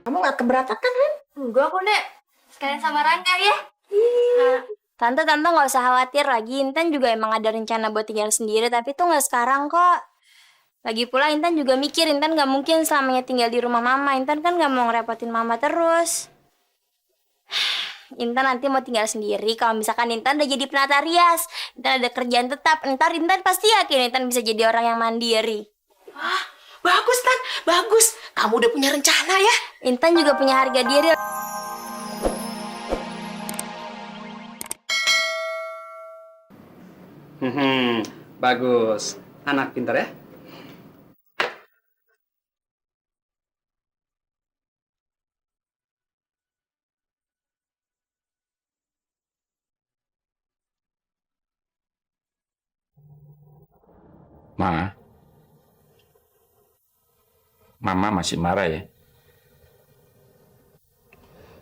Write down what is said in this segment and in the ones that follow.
Kamu nggak keberatan kan? Enggak kok, Nek. Sekalian sama Rangga ya. Tante nggak usah khawatir lagi. Intan juga emang ada rencana buat tinggal sendiri, tapi tuh nggak sekarang kok. Lagi pula Intan juga mikir, Intan nggak mungkin selamanya tinggal di rumah mama. Intan kan nggak mau ngerepotin mama terus. Intan nanti mau tinggal sendiri. Kalau misalkan Intan udah jadi penata rias, Intan ada kerjaan tetap, ntar Intan pasti yakin Intan bisa jadi orang yang mandiri. Wah, bagus Tan, bagus. Kamu udah punya rencana ya? Intan juga punya harga diri. Bagus. Anak pintar ya? Ma, Mama masih marah ya?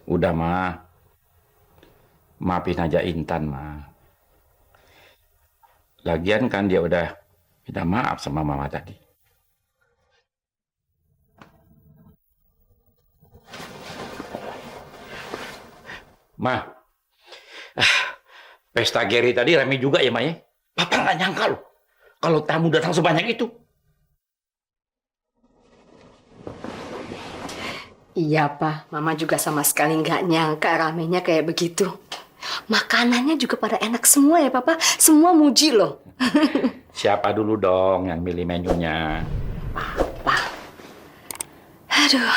Udah, Ma. Maafin aja Intan, Ma. Lagian kan dia udah minta maaf sama Mama tadi. Ma, pesta Gary tadi rame juga ya, Ma ya? Papa nggak nyangka loh kalau tamu datang sebanyak itu. Iya, Pak. Mama juga sama sekali nggak nyangka ramenya kayak begitu. Makanannya juga pada enak semua ya, Papa. Semua muji loh. Siapa dulu dong yang milih menunya? Papa. Aduh.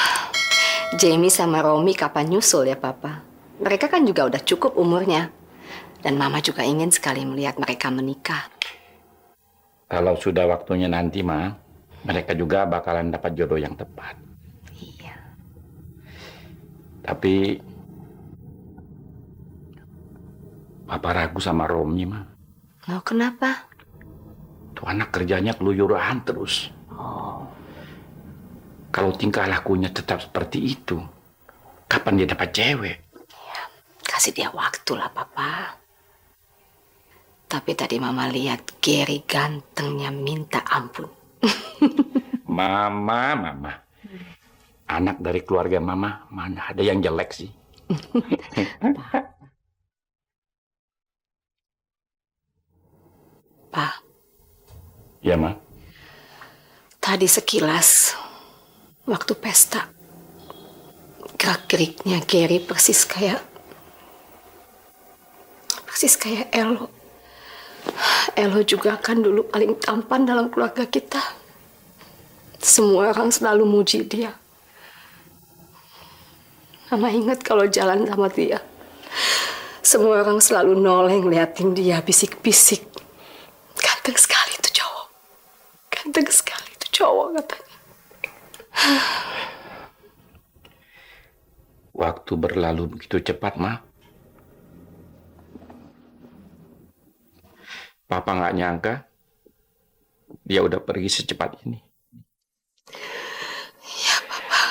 Jamie sama Romi kapan nyusul ya, Papa? Mereka kan juga udah cukup umurnya. Dan Mama juga ingin sekali melihat mereka menikah. Kalau sudah waktunya nanti, Ma, mereka juga bakalan dapat jodoh yang tepat. Iya. Tapi Papa ragu sama Romi, Ma. Oh, kenapa? Tuh anak kerjanya keluyuran terus. Kalau tingkah lakunya tetap seperti itu, kapan dia dapat cewek? Kasih dia waktu lah, Papa. Tapi tadi Mama lihat Gary gantengnya minta ampun. Mama. Anak dari keluarga Mama, mana ada yang jelek sih? Pak, Ya, Ma. tadi sekilas waktu pesta gerak-geriknya Gary persis kayak Elo. Elo juga kan dulu paling tampan dalam keluarga kita. Semua orang selalu muji dia. Mama ingat kalau jalan sama dia, semua orang selalu noleh ngeliatin dia, bisik-bisik. Ganteng sekali itu cowok. Ganteng sekali itu cowok katanya. Waktu berlalu begitu cepat, Ma. Papa nggak nyangka dia udah pergi secepat ini. Iya, Papa.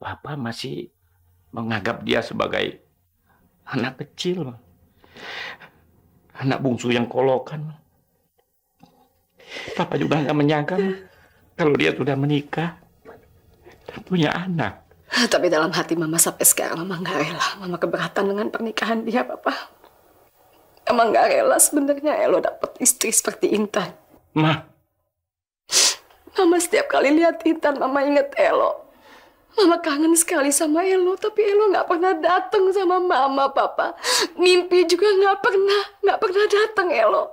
Papa masih menganggap dia sebagai anak kecil, Ma. Anak bungsu yang kolokan, Ma. Papa juga nggak menyangka, Ma, kalau dia sudah menikah dan punya anak. Tapi dalam hati Mama sampai sekarang Mama nggak rela. Mama keberatan dengan pernikahan dia, Papa. Mama nggak rela sebenarnya Elo dapat istri seperti Intan. Ma, Mama setiap kali lihat Intan, Mama inget Elo. Mama kangen sekali sama Elo, tapi Elo nggak pernah datang sama Mama, Papa. Mimpi juga nggak pernah datang Elo.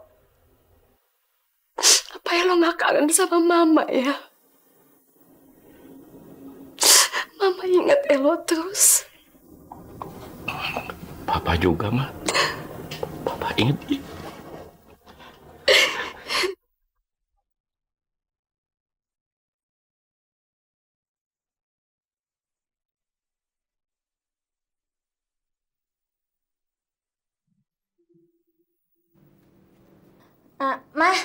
Apa Elo nggak kangen sama Mama ya? Mama ingat Elo terus. Papa juga, Ma. Papa ingat dia. Mah,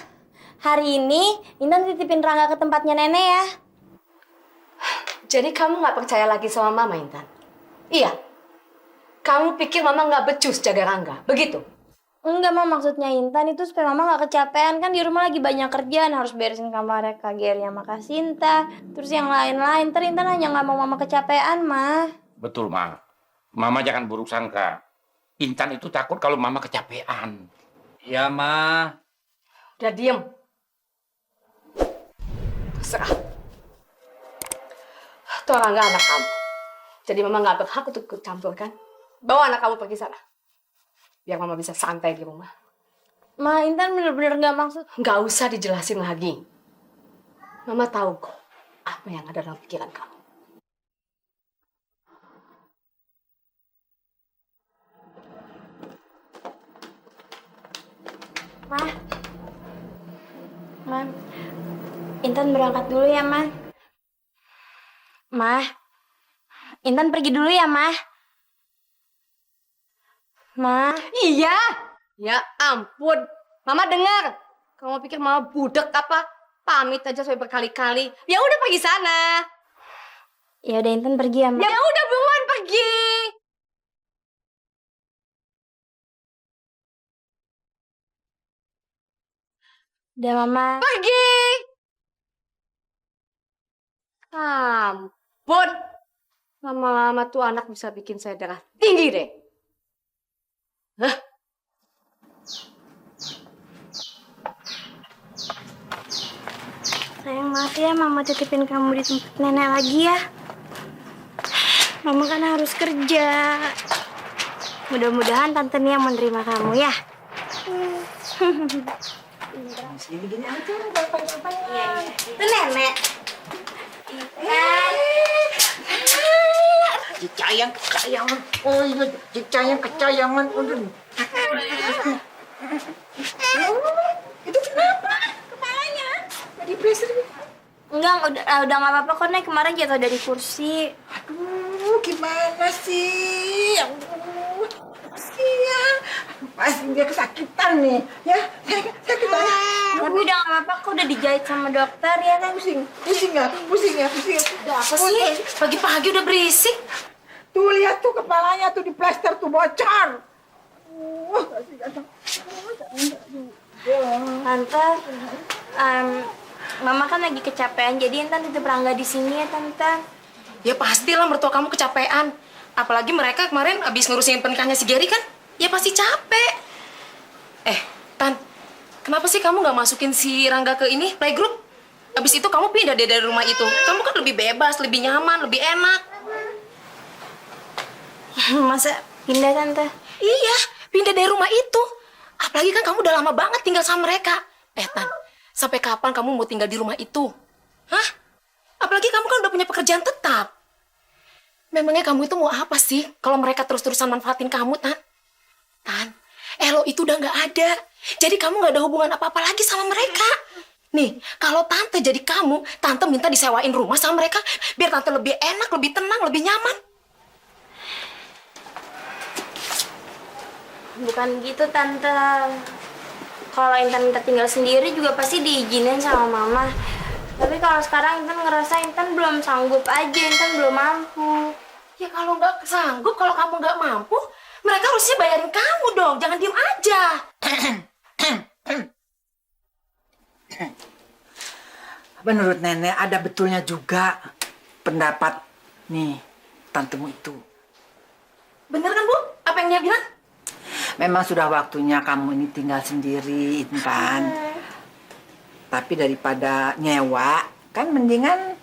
hari ini Intan titipin Rangga ke tempatnya nenek ya. Jadi kamu nggak percaya lagi sama Mama, Intan? Iya. Kamu pikir Mama nggak becus jaga Rangga, begitu? Enggak, Mah, maksudnya Intan itu supaya Mama gak kecapean. Kan di rumah lagi banyak kerjaan, harus beresin kamarnya Kak Geri sama Kak Sinta. Terus yang lain-lain, ntar Intan hanya gak mau Mama kecapean, Mah. Betul, Ma. Mama jangan buruk sangka. Intan itu takut kalau Mama kecapean. Ya, Ma. Udah diem. Serah. Itu orang nggak anak kamu. Jadi mama nggak berhak untuk ikut campur kan? Bawa anak kamu pergi sana. Biar mama bisa santai di rumah. Ma, Intan bener-bener gak maksud. Nggak usah dijelasin lagi. Mama tahu kok apa yang ada dalam pikiran kamu. Mah. Mah. Intan berangkat dulu ya, Mah. Mah. Intan pergi dulu ya, Mah. Mah. Iya. Ya ampun. Mama dengar. Kamu pikir mama budek apa? Pamit aja sampai berkali-kali. Ya udah pergi sana. Ya udah, Intan pergi ya, Mah. Ya udah buruan pergi. Udah, Mama. Pergi. Ampun. Lama-lama tuh anak bisa bikin saya darah tinggi deh. Hah? Sayang, maaf ya Mama titipin kamu di tempat nenek lagi ya. Mama kan harus kerja. Mudah-mudahan Tante Nia menerima kamu ya. Gini aja, gampang-gampang. Itu nenek. Kecayangan. Oh iya, kecayangan. Udah. Itu kenapa? Kepalanya. Tadi pressure. Enggak, udah nggak apa-apa kok, Nek. Kemarin jatuh dari kursi. Aduh, gimana sih? Aduh, kasihan. Pasti dia kesakitan nih. Ya, sakit banget. Tapi udah nggak apa-apa kok, udah dijahit sama dokter ya, Nek. Pusing ya. Udah apa sih? Pagi-pagi udah berisik. Tuh lihat tuh kepalanya tuh diplester tuh bocor. Tante, Mama kan lagi kecapean, jadi Intan titip Rangga di sini ya, Tante. Ya pastilah mertua kamu kecapean. Apalagi mereka kemarin abis ngurusin pernikahannya si Gary kan. Ya pasti capek. Tan, kenapa sih kamu nggak masukin si Rangga ke ini, playgroup? Abis itu kamu pindah deh dari rumah itu. Kamu kan lebih bebas, lebih nyaman, lebih enak. Masa pindah, Tante? Iya, pindah dari rumah itu. Apalagi kan kamu udah lama banget tinggal sama mereka. Tan, sampai kapan kamu mau tinggal di rumah itu? Hah? Apalagi kamu kan udah punya pekerjaan tetap. Memangnya kamu itu mau apa sih kalau mereka terus-terusan manfaatin kamu, Tan? Tan, Elo itu udah nggak ada. Jadi kamu nggak ada hubungan apa-apa lagi sama mereka. Nih, kalau Tante jadi kamu, Tante minta disewain rumah sama mereka biar Tante lebih enak, lebih tenang, lebih nyaman. Bukan gitu, Tante. Kalau Intan minta tinggal sendiri juga pasti diizinin sama Mama. Tapi kalau sekarang Intan ngerasa Intan belum sanggup aja, Intan belum mampu. Ya kalau nggak sanggup, kalau kamu nggak mampu, mereka harusnya bayarin kamu dong. Jangan diem aja. Menurut nenek ada betulnya juga pendapat nih tantemu itu. Bener kan, Bu? Apa yang dia bilang? Memang sudah waktunya kamu ini tinggal sendiri, Intan. Tapi daripada nyewa, kan mendingan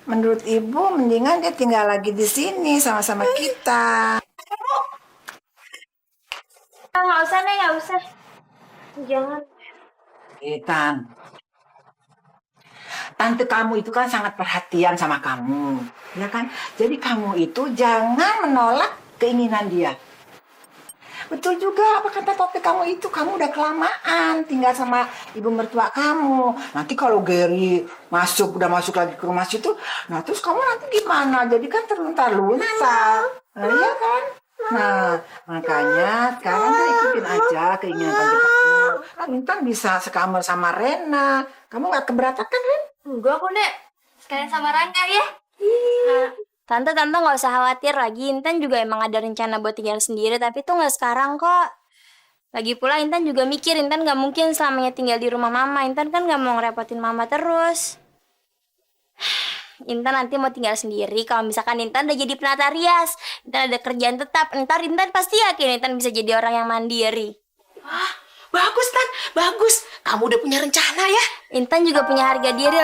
menurut ibu mendingan dia tinggal lagi di sini sama-sama kita. Nggak usah, Nek, nggak usah. Jangan. Intan, tante kamu itu kan sangat perhatian sama kamu, ya kan? Jadi kamu itu jangan menolak keinginan dia. Betul juga apa kata tante kamu itu, kamu udah kelamaan tinggal sama ibu mertua kamu. Nanti kalau Gary udah masuk lagi ke rumah situ, nah terus kamu nanti gimana? Jadi kan terluntar-luntar, iya kan? Nah, makanya sekarang kan ikutin aja keinginan tante kamu. Kan Intan bisa sekamar sama Rena. Kamu gak keberatan kan, Ren? Enggak kok, Nek. Sekalian sama Rangga ya. Tante nggak usah khawatir lagi. Intan juga emang ada rencana buat tinggal sendiri, tapi tuh nggak sekarang kok. Lagi pula Intan juga mikir Intan gak mungkin selamanya tinggal di rumah mama. Intan kan gak mau ngerepotin mama terus. Intan nanti mau tinggal sendiri kalau misalkan Intan udah jadi penata rias. Intan ada kerjaan tetap. Ntar Intan pasti yakin Intan bisa jadi orang yang mandiri. Wah, bagus Tan, bagus. Kamu udah punya rencana ya? Intan juga punya harga diri